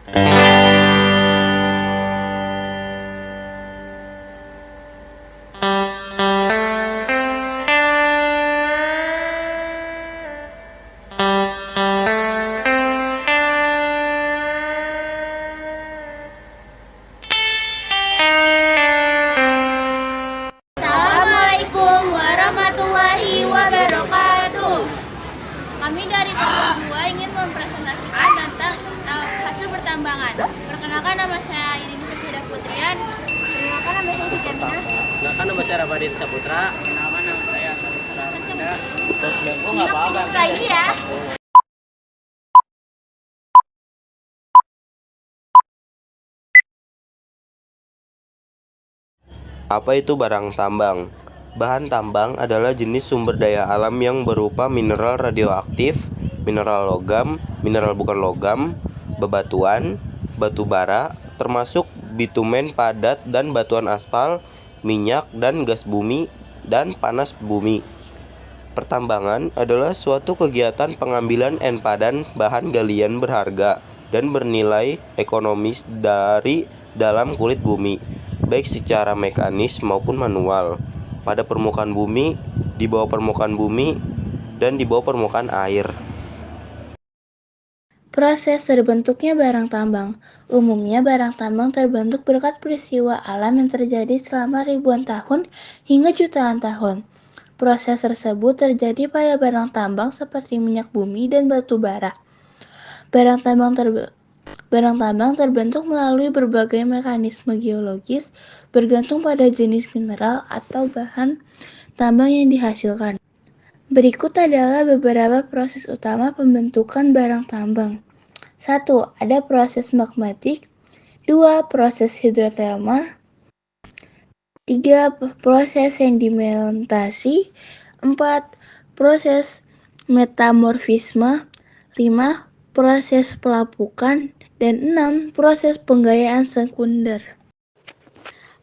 Assalamualaikum warahmatullahi wabarakatuh. Kami dari kelompok 2 ingin mempresentasikan tentang hasil pertambangan. Perkenalkan, nama saya Irini Safira Putrian. Perkenalkan, nama saya Siti Aminah. Perkenalkan, nama saya Ramadhin Saputra. Perkenalkan, nama saya Tarika Ramanda. Oh, nggak apa-apa. Lagi ya. Apa itu barang tambang? Bahan tambang adalah jenis sumber daya alam yang berupa mineral radioaktif, mineral logam, mineral bukan logam, bebatuan, batu bara, termasuk bitumen padat dan batuan aspal, minyak dan gas bumi, dan panas bumi. Pertambangan adalah suatu kegiatan pengambilan enpadan bahan galian berharga dan bernilai ekonomis dari dalam kulit bumi, baik secara mekanis maupun manual, pada permukaan bumi, di bawah permukaan bumi, dan di bawah permukaan air. Proses terbentuknya barang tambang. Umumnya barang tambang terbentuk berkat peristiwa alam yang terjadi selama ribuan tahun hingga jutaan tahun. Proses tersebut terjadi pada barang tambang seperti minyak bumi dan batu bara. Barang tambang terbentuk melalui berbagai mekanisme geologis bergantung pada jenis mineral atau bahan tambang yang dihasilkan. Berikut adalah beberapa proses utama pembentukan barang tambang. 1. Ada proses magmatik. 2. Proses hidrotermal. 3. Proses sedimentasi. 4. Proses metamorfisme. 5. Proses pelapukan. Dan 6. Proses penggayaan sekunder.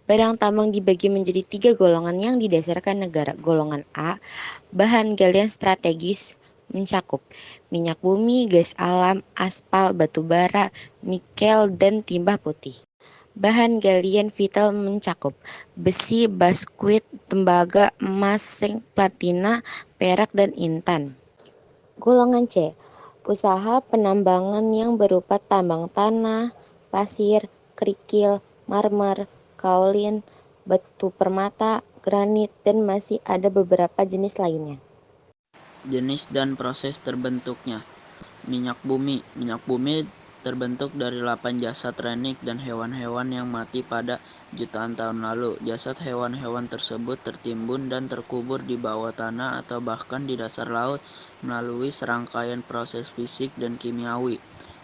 Barang tambang dibagi menjadi 3 golongan yang didasarkan negara. Golongan A, bahan galian strategis, mencakup minyak bumi, gas alam, aspal, batu bara, nikel, dan timah putih. Bahan galian vital mencakup besi, baskuit, tembaga, emas, zinc, platina, perak, dan intan. Golongan C, usaha penambangan yang berupa tambang tanah, pasir, kerikil, marmer, kaolin, batu permata, granit, dan masih ada beberapa jenis lainnya. Jenis dan proses terbentuknya. Minyak bumi. Minyak bumi terbentuk dari 8 jasad renik dan hewan-hewan yang mati pada jutaan tahun lalu. Jasad hewan-hewan tersebut tertimbun dan terkubur di bawah tanah atau bahkan di dasar laut melalui serangkaian proses fisik dan kimiawi.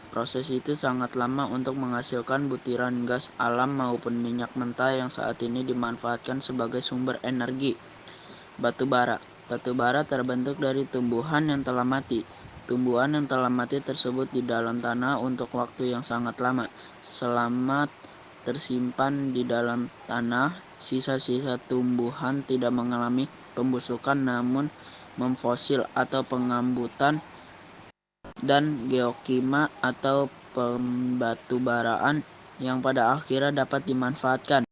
Proses itu sangat lama untuk menghasilkan butiran gas alam maupun minyak mentah yang saat ini dimanfaatkan sebagai sumber energi. Batu bara. Batu bara terbentuk dari tumbuhan yang telah mati. Tumbuhan yang telah mati tersebut di dalam tanah untuk waktu yang sangat lama. Selama tersimpan di dalam tanah, sisa-sisa tumbuhan tidak mengalami pembusukan namun memfosil atau pengambutan, dan geokima atau pembatubaraan yang pada akhirnya dapat dimanfaatkan.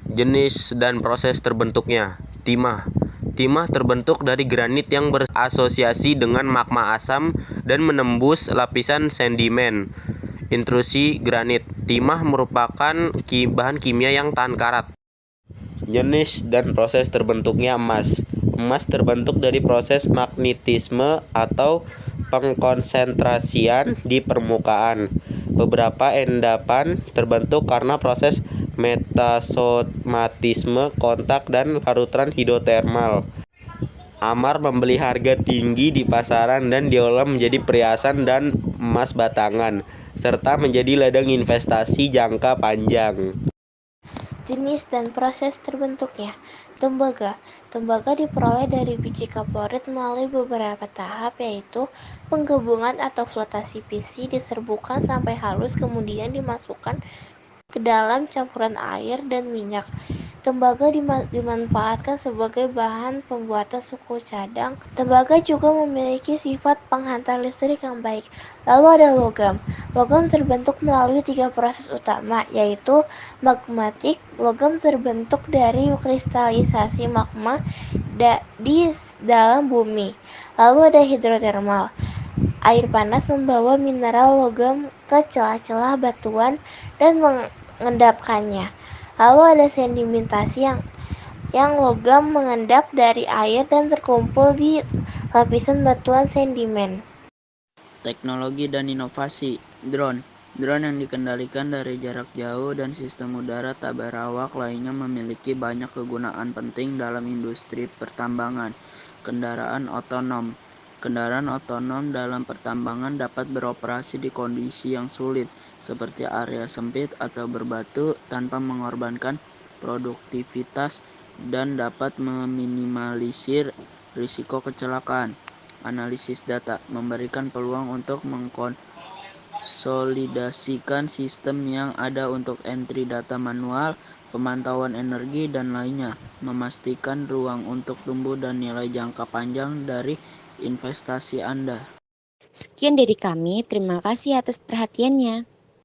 Jenis dan proses terbentuknya. Timah. Timah terbentuk dari granit yang berasosiasi dengan magma asam dan menembus lapisan sedimen. Intrusi granit. Timah merupakan bahan kimia yang tahan karat. Jenis dan proses terbentuknya emas. Emas terbentuk dari proses magnetisme atau pengkonsentrasian di permukaan. Beberapa endapan terbentuk karena proses metasomatisme, kontak, dan larutan hidrotermal. Amar membeli harga tinggi di pasaran dan diolah menjadi perhiasan dan emas batangan, serta menjadi ladang investasi jangka panjang. Jenis dan proses terbentuknya. Tembaga. Tembaga diperoleh dari biji kaporit melalui beberapa tahap, yaitu penggabungan atau flotasi biji, diserbukan sampai halus, kemudian dimasukkan ke dalam campuran air dan minyak. Tembaga dimanfaatkan sebagai bahan pembuatan suku cadang. Tembaga juga memiliki sifat penghantar listrik yang baik. Lalu ada logam. Logam terbentuk melalui 3 proses utama, yaitu magmatik. Logam terbentuk dari kristalisasi magma di dalam bumi. Lalu ada hidrotermal. Air panas membawa mineral logam ke celah-celah batuan dan mengendapkannya. Lalu ada sedimentasi yang logam mengendap dari air dan terkumpul di lapisan batuan sedimen. Teknologi dan inovasi. Drone. Drone yang dikendalikan dari jarak jauh dan sistem udara tak berawak lainnya memiliki banyak kegunaan penting dalam industri pertambangan. Kendaraan otonom. Kendaraan otonom dalam pertambangan dapat beroperasi di kondisi yang sulit, seperti area sempit atau berbatu tanpa mengorbankan produktivitas dan dapat meminimalisir risiko kecelakaan. Analisis data memberikan peluang untuk mengkonsolidasikan sistem yang ada untuk entry data manual, pemantauan energi, dan lainnya, memastikan ruang untuk tumbuh dan nilai jangka panjang dari investasi Anda. Sekian dari kami, terima kasih atas perhatiannya.